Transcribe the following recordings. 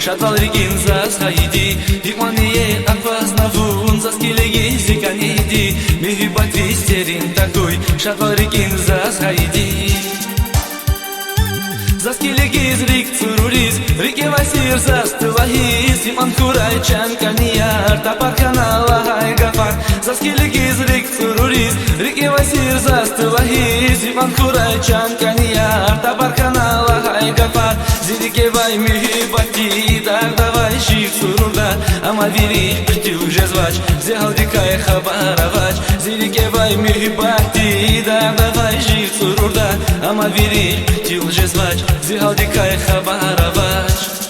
шатвал регин засхайди Икмание опазнавун заскилеги зиканиди Михибат вистерин такой шатвал регин засхайди Заскилеги зрик цуруриз Рике васир застылахиз Иман курай чанканияр Тапархана лагай гафар Заскилеги зрик цуруриз Рике васир застылахиз Иман курай чанканияр Тапархана лагай гафар Зирике вай михибати Дар давай шик цурурда Ама вирих прити уже звач Зехал дикай хабаравач Зирике вай михибати Дар давай шик цурурда Ама вирих прити уже звач Зихал дикай хабаравач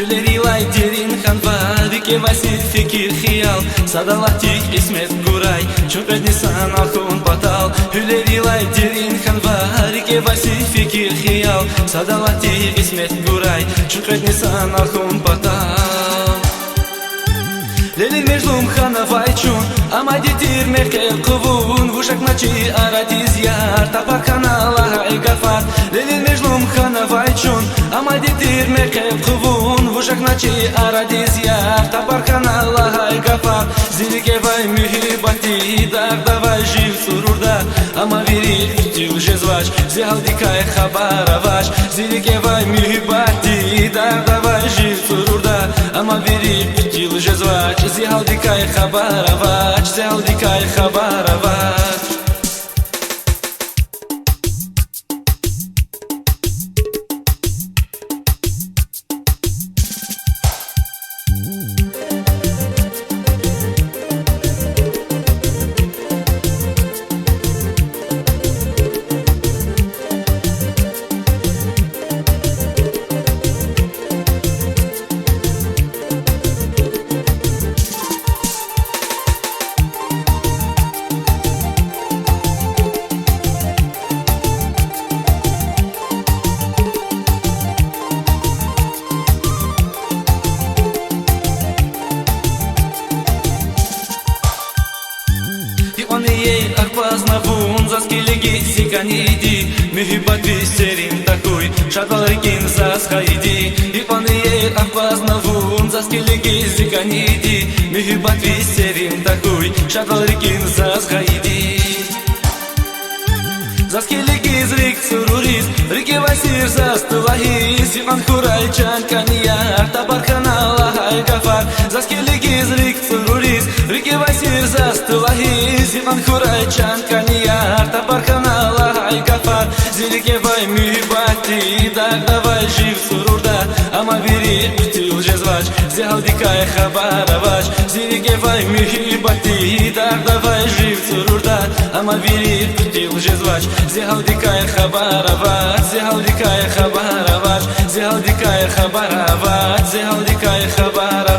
Hüleri lay derin hanva Rike vasit fikir khiyal Sadalatik ismet guray Чукать Нисан ахун патал Hüleri lay derin hanva Rike vasit fikir khiyal Sadalatik ismet guray Чукать Нисан ахун патал Лелин межлум ханавайчун Ама дитир меркел кувун Вушак начи аратиз яр Тапархана лагай гафар Лелин межлум ханавайчун Ама дитир меркел кувун Вушак начи аратиз яр Тапархана лагай гафар Зирике вай михибати Дар давай жив сурурда Ама вирих прити уже звач Зехал дикай хабаравач Зирике вай михибати Дар давай жив сурурда Ама вирих прити уже звач Зехал дикай хабаравач Зехал дикай хабаравач Ей арпазнавун заскилеги сиканиди Михибат вистерин такой шатвал рекин засхайди Ей арпазнавун заскилеги сиканиди Михибат вистерин такой шатвал рекин засхайди Заскилеги зрик цуруриз Рике васир застылахиз Иман курай чанканияр Тапархана лагай гафар Заскилеги зрик цуруриз Рике васир застылахиз Иман курай чанканияр Тапархана лагай гафар Зирике вай михибати Дар давай жив сурурда Ама вирих прити уже звач Зехал дикай хабаравач Зирике вай михибати Дар давай жив сурурда Ама вирих прити уже звач Зехал дикай хабаравач Зехал дикай хабаравач Зехал дикай хабаравач Зехал дикай хабаравач